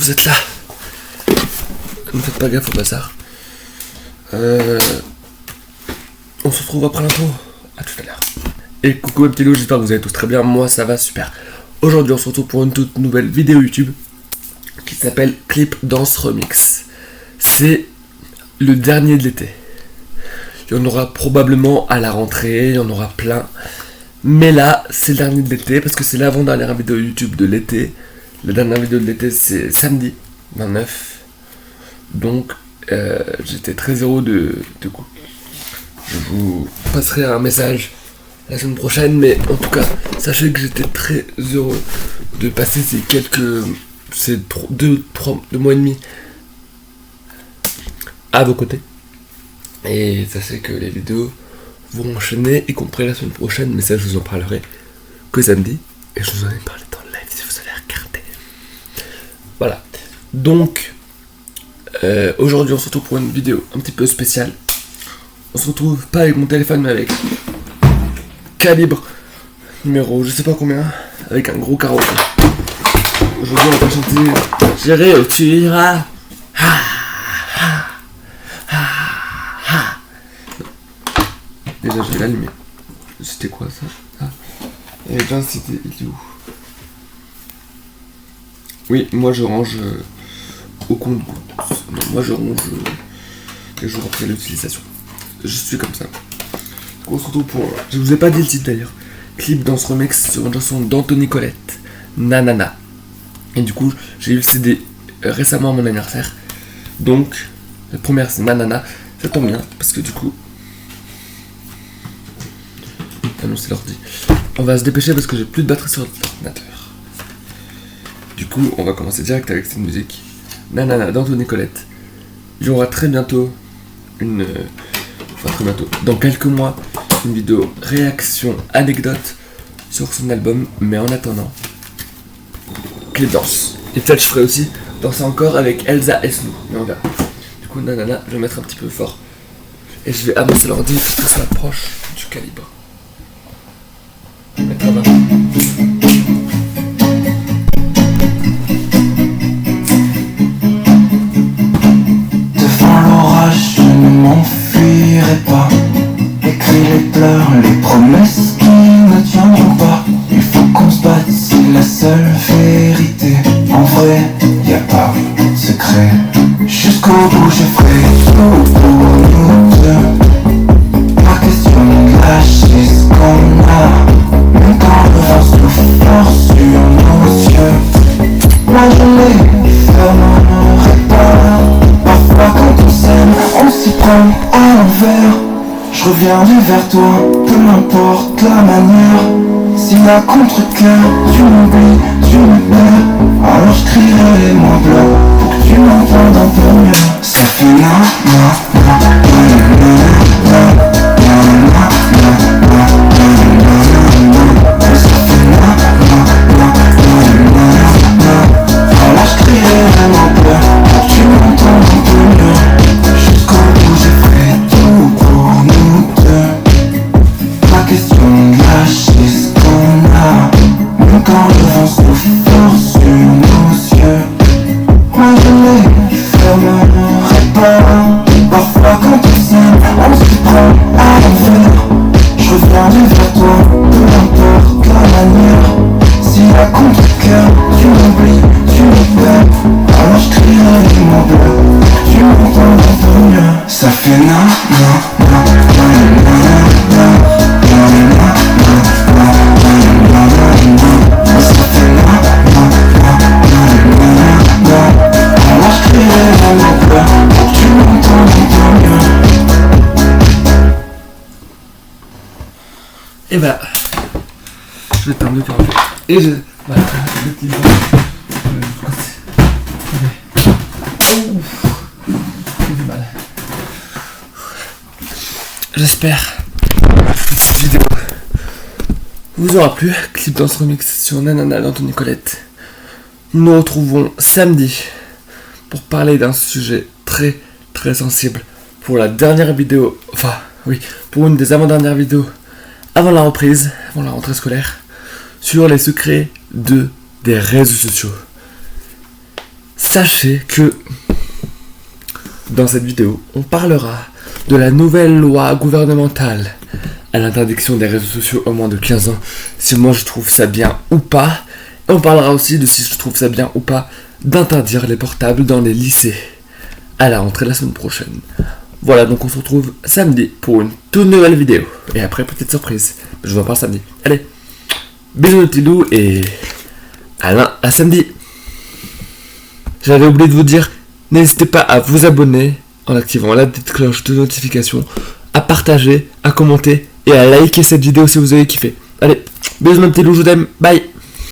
vous êtes là. Ne faites pas gaffe au bazar. On se retrouve après l'intro. À tout à l'heure. Et coucou mes petits loups, j'espère que vous allez tous très bien. Moi ça va super. Aujourd'hui on se retrouve pour une toute nouvelle vidéo YouTube qui s'appelle Clip Dance Remix. C'est le dernier de l'été. Il y en aura probablement à la rentrée, il y en aura plein. Mais là, c'est le dernier de l'été parce que c'est l'avant-dernière vidéo YouTube de l'été. La dernière vidéo de l'été, c'est samedi 29. Donc, j'étais très heureux de coup. Je vous passerai un message la semaine prochaine, mais en tout cas, sachez que j'étais très heureux de passer ces 2 mois et demi à vos côtés. Et sachez que les vidéos vont enchaîner, y compris la semaine prochaine, mais ça je vous en parlerai que samedi. Et je vous en ai parlé dans le live si vous avez regardé. Voilà. Donc, aujourd'hui on se retrouve pour une vidéo un petit peu spéciale. On se retrouve pas avec mon téléphone, mais avec calibre numéro je sais pas combien, avec un gros carreau. Aujourd'hui on va chanter J'irai où tu iras. Déjà je vais l'allumer. C'était quoi ça? Et bien c'était... Il est où? Oui, moi je range au compte-gouttes. Moi je range les jours après l'utilisation. Je suis comme ça. On se retrouve pour... Je vous ai pas dit le titre d'ailleurs. Clip Dance Remix sur une chanson d'Anthony Colette, Nanana. Et du coup, j'ai eu le CD récemment à mon anniversaire. Donc, la première c'est Nanana. Ça tombe bien, parce que du coup... Ah non, c'est l'ordi. On va se dépêcher parce que j'ai plus de batterie sur l'ordinateur. Du coup, on va commencer direct avec cette musique. Nanana d'Anthony Colette. Il y aura très bientôt dans quelques mois, une vidéo réaction anecdote sur son album. Mais en attendant, clip danse. Et peut-être je ferai aussi danser encore avec Elsa Esnou. Mais on verra. Du coup, Nanana, je vais mettre un petit peu fort. Et je vais avancer l'ordi pour que ça approche du calibre. Je vais mettre à 20. Devant l'orage, je ne m'enfuirai pas. Écris les pleurs, les promesses qui ne tiendront pas. Il faut qu'on se batte, c'est la seule vérité. En vrai, y a pas de secret. Jusqu'au bout, je ferai tout pour nous deux. Pas question de lâcher ce qu'on a. Même quand le vent souffle fort sur nos yeux. Moi je les fermerai pas. Parfois quand on s'aime, on s'y prend à l'envers. Je reviendrai vers toi, peu m'importe la manière. Si à contre-cœur, tu m'oublies, tu me perds. Alors je crierai les mots blancs pour que tu m'entendes un peu mieux. Ça fait na na na na na na na ça fait na na na na na. Alors je crierai les mots blancs pour que tu m'entendes un peu mieux. Jusqu'au bout je ferai tout pour nous deux. Pas question de lâcher ce qu'on a. Même quand le vent souffle fort sur nos yeux. Moi je les fermerai pas. Parfois quand on s'aime, on s'y prend à l'envers. Je reviendrai vers toi, peu importe la manière. Si à contre-cœur, tu m'oublies, tu me perds. Alors je crierai les mots bleus, tu m'entends un peu mieux. Ça fait na na na na na na na na na na. Ça fait na na na na na na. Alors je crierai les mots bleus, pour que tu m'entends un peu mieux. Et voilà. Je vais éteindre le carreau. Et je... Voilà, le petit bras. J'ai du mal. J'espère que cette vidéo vous aura plu. Clip dans ce remix sur Nanana d'Anthony Colette. Nous nous retrouvons samedi pour parler d'un sujet très très sensible. Pour la dernière vidéo, enfin oui, pour une des avant-dernières vidéos avant la reprise, avant la rentrée scolaire, sur les secrets des réseaux sociaux. sachez que dans cette vidéo, on parlera de la nouvelle loi gouvernementale à l'interdiction des réseaux sociaux au moins de 15 ans, si moi je trouve ça bien ou pas. Et on parlera aussi de si je trouve ça bien ou pas d'interdire les portables dans les lycées à la rentrée la semaine prochaine. Voilà, donc on se retrouve samedi pour une toute nouvelle vidéo. Et après, petite surprise, je vous en parle samedi. Allez, bisous les petits loups et à samedi. J'avais oublié de vous dire, n'hésitez pas à vous abonner en activant la petite cloche de notification, à partager, à commenter et à liker cette vidéo si vous avez kiffé. Allez, bisous mes petits loups, je vous aime, bye.